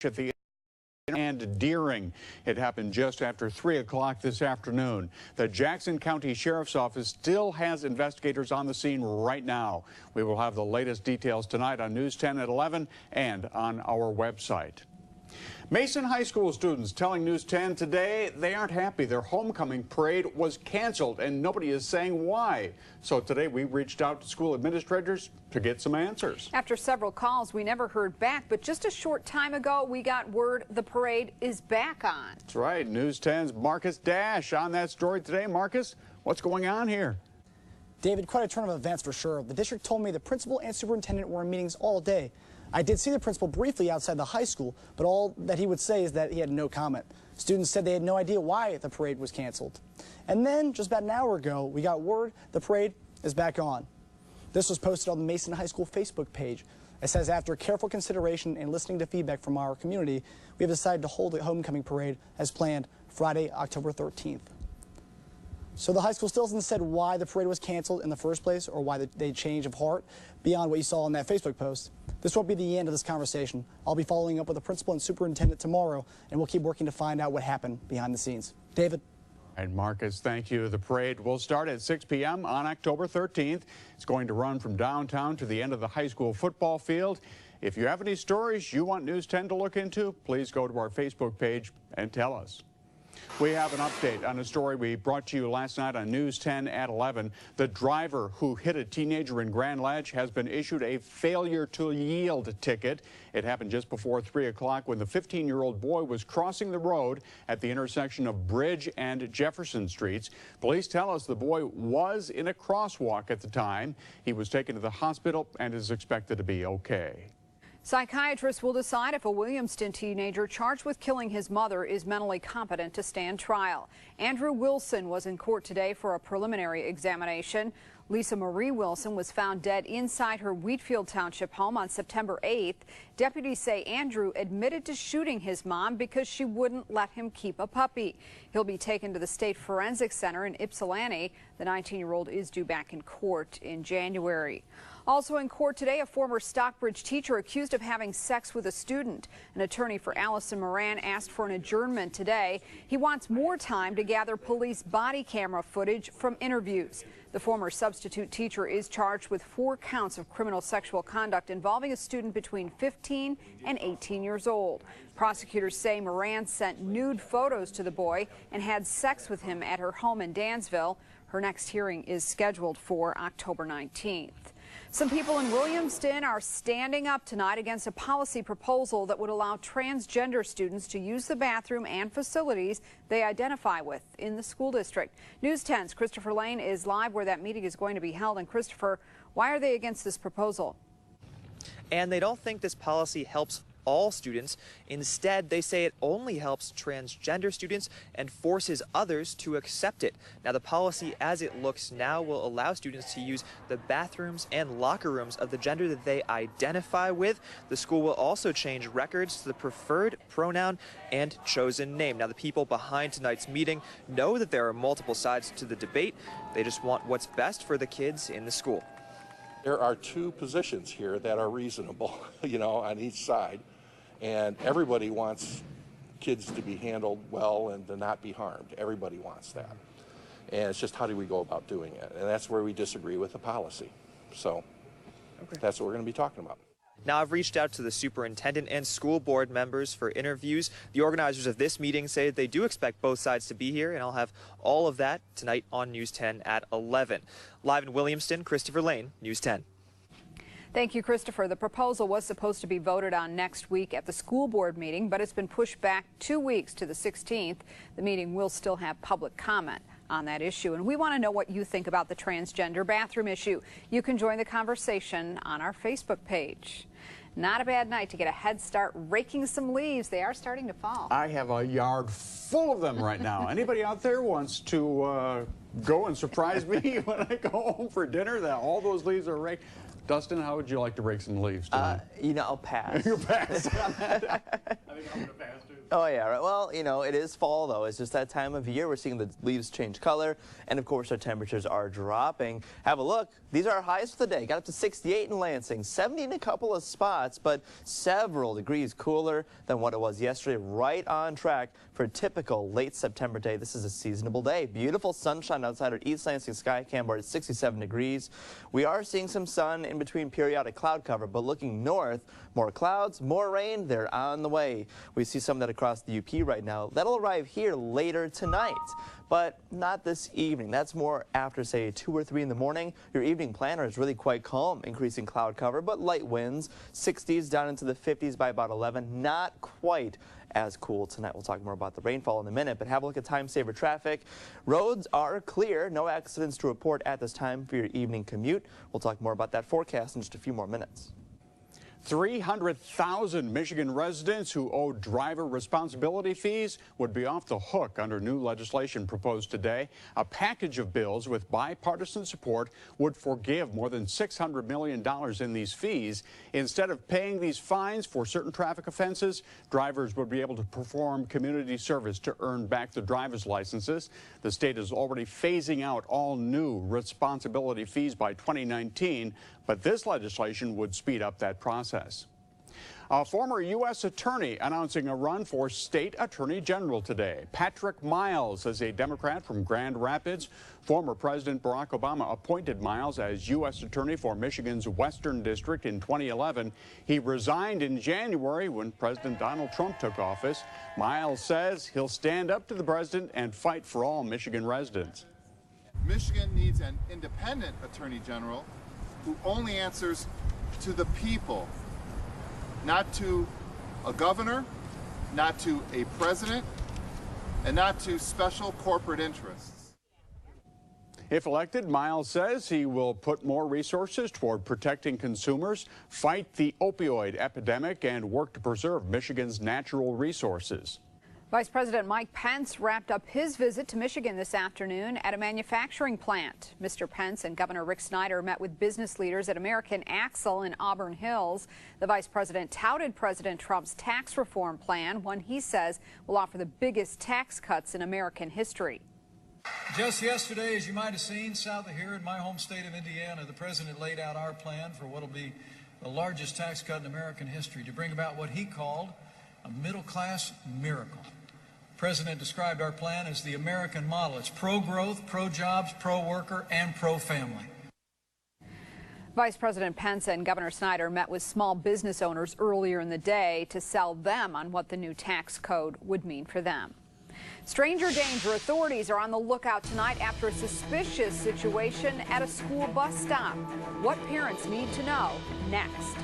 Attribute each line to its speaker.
Speaker 1: at the and Deering. It happened just after 3 o'clock this afternoon. The Jackson County Sheriff's Office still has investigators on the scene right now. We will have the latest details tonight on News 10 at 11 and on our website. Mason High School students telling News 10 today they aren't happy. Their homecoming parade was canceled and nobody is saying why. So today we reached out to school administrators to get some answers.
Speaker 2: After several calls, we never heard back, but just a short time ago, we got word the parade is back on.
Speaker 1: That's right. News 10's Marcus Dash on that story today. Marcus, what's going on here?
Speaker 3: David, quite a turn of events for sure. The district told me the principal and superintendent were in meetings all day. I did see the principal briefly outside the high school, but all that he would say is that he had no comment. Students said they had no idea why the parade was canceled. And then, just about an hour ago, we got word the parade is back on. This was posted on the Mason High School Facebook page. It says, after careful consideration and listening to feedback from our community, we have decided to hold the homecoming parade as planned Friday, October 13th. So the high school still hasn't said why the parade was canceled in the first place or why they changed of heart beyond what you saw in that Facebook post. This won't be the end of this conversation. I'll be following up with the principal and superintendent tomorrow, and we'll keep working to find out what happened behind the scenes. David.
Speaker 1: And Marcus, thank you. The parade will start at 6 p.m. on October 13th. It's going to run from downtown to the end of the high school football field. If you have any stories you want News 10 to look into, please go to our Facebook page and tell us. We have an update on a story we brought to you last night on News 10 at 11. The driver who hit a teenager in Grand Ledge has been issued a failure to yield ticket. It happened just before 3 o'clock when the 15-year-old boy was crossing the road at the intersection of Bridge and Jefferson Streets. Police tell us the boy was in a crosswalk at the time. He was taken to the hospital and is expected to be okay.
Speaker 2: Psychiatrists will decide if a Williamston teenager charged with killing his mother is mentally competent to stand trial. Andrew Wilson was in court today for a preliminary examination. Lisa Marie Wilson was found dead inside her Wheatfield Township home on September 8th. Deputies say Andrew admitted to shooting his mom because she wouldn't let him keep a puppy. He'll be taken to the State Forensic Center in Ypsilanti. The 19-year-old is due back in court in January. Also in court today, a former Stockbridge teacher accused of having sex with a student. An attorney for Allison Moran asked for an adjournment today. He wants more time to gather police body camera footage from interviews. The former substitute teacher is charged with 4 counts of criminal sexual conduct involving a student between 15 and 18 years old. Prosecutors say Moran sent nude photos to the boy and had sex with him at her home in Dansville. Her next hearing is scheduled for October 19th. Some people in Williamston are standing up tonight against a policy proposal that would allow transgender students to use the bathroom and facilities they identify with in the school district. News 10's Christopher Lane is live where that meeting is going to be held. And Christopher, why are they against this proposal?
Speaker 4: And they don't think this policy helps all students. Instead, they say it only helps transgender students and forces others to accept it. Now, the policy as it looks now will allow students to use the bathrooms and locker rooms of the gender that they identify with. The school will also change records to the preferred pronoun and chosen name. Now, the people behind tonight's meeting know that there are multiple sides to the debate. They just want what's best for the kids in the school.
Speaker 5: There are 2 positions here that are reasonable, on each side. And everybody wants kids to be handled well and to not be harmed. Everybody wants that. And it's just how do we go about doing it? And that's where we disagree with the policy. So That's what we're going to be talking about.
Speaker 4: Now, I've reached out to the superintendent and school board members for interviews. The organizers of this meeting say they do expect both sides to be here, and I'll have all of that tonight on News 10 at 11. Live in Williamston, Christopher Lane, News 10.
Speaker 2: Thank you, Christopher. The proposal was supposed to be voted on next week at the school board meeting, but it's been pushed back 2 weeks to the 16th. The meeting will still have public comment on that issue, and we want to know what you think about the transgender bathroom issue. You can join the conversation on our Facebook page. Not a bad night to get a head start raking some leaves. They are starting to fall.
Speaker 1: I have a yard full of them right now. Anybody out there wants to go and surprise me when I go home for dinner that all those leaves are raked? Dustin, how would you like to rake some leaves tonight?
Speaker 6: I'll pass.
Speaker 1: You'll pass on that? I think I'm going to pass too.
Speaker 6: Oh, yeah, right. Well, you know, it is fall, though. It's just that time of year. We're seeing the leaves change color, and, of course, our temperatures are dropping. Have a look. These are our highs for the day. Got up to 68 in Lansing, 70 in a couple of spots, but several degrees cooler than what it was yesterday. Right on track for a typical late September day. This is a seasonable day. Beautiful sunshine outside our East Lansing sky cam. We're at 67 degrees. We are seeing some sun in between periodic cloud cover, but looking north, more clouds, more rain. They're on the way. We see some of that across the UP right now. That'll arrive here later tonight, but not this evening. That's more after, say, 2 or 3 in the morning. Your evening planner is really quite calm, increasing cloud cover, but light winds, 60s down into the 50s by about 11. Not quite as cool tonight. We'll talk more about the rainfall in a minute, but have a look at time saver traffic. Roads are clear. No accidents to report at this time for your evening commute. We'll talk more about that forecast in just a few more minutes.
Speaker 1: 300,000 Michigan residents who owe driver responsibility fees would be off the hook under new legislation proposed today. A package of bills with bipartisan support would forgive more than $600 million in these fees. Instead of paying these fines for certain traffic offenses, drivers would be able to perform community service to earn back their driver's licenses. The state is already phasing out all new responsibility fees by 2019, but this legislation would speed up that process. A former U.S. attorney announcing a run for state attorney general today. Patrick Miles is a Democrat from Grand Rapids. Former President Barack Obama appointed Miles as U.S. attorney for Michigan's Western District in 2011. He resigned in January when President Donald Trump took office. Miles says he'll stand up to the president and fight for all Michigan residents.
Speaker 7: Michigan needs an independent attorney general who only answers to the people, not to a governor, not to a president, and not to special corporate interests.
Speaker 1: If elected, Miles says he will put more resources toward protecting consumers, fight the opioid epidemic, and work to preserve Michigan's natural resources.
Speaker 2: Vice President Mike Pence wrapped up his visit to Michigan this afternoon at a manufacturing plant. Mr. Pence and Governor Rick Snyder met with business leaders at American Axle in Auburn Hills. The vice president touted President Trump's tax reform plan, one he says will offer the biggest tax cuts in American history.
Speaker 8: Just yesterday, as you might have seen, south of here in my home state of Indiana, the president laid out our plan for what will be the largest tax cut in American history to bring about what he called a middle-class miracle. The president described our plan as the American model. It's pro-growth, pro-jobs, pro-worker, and pro-family.
Speaker 2: Vice President Pence and Governor Snyder met with small business owners earlier in the day to sell them on what the new tax code would mean for them. Stranger danger. Authorities are on the lookout tonight after a suspicious situation at a school bus stop. What parents need to know next.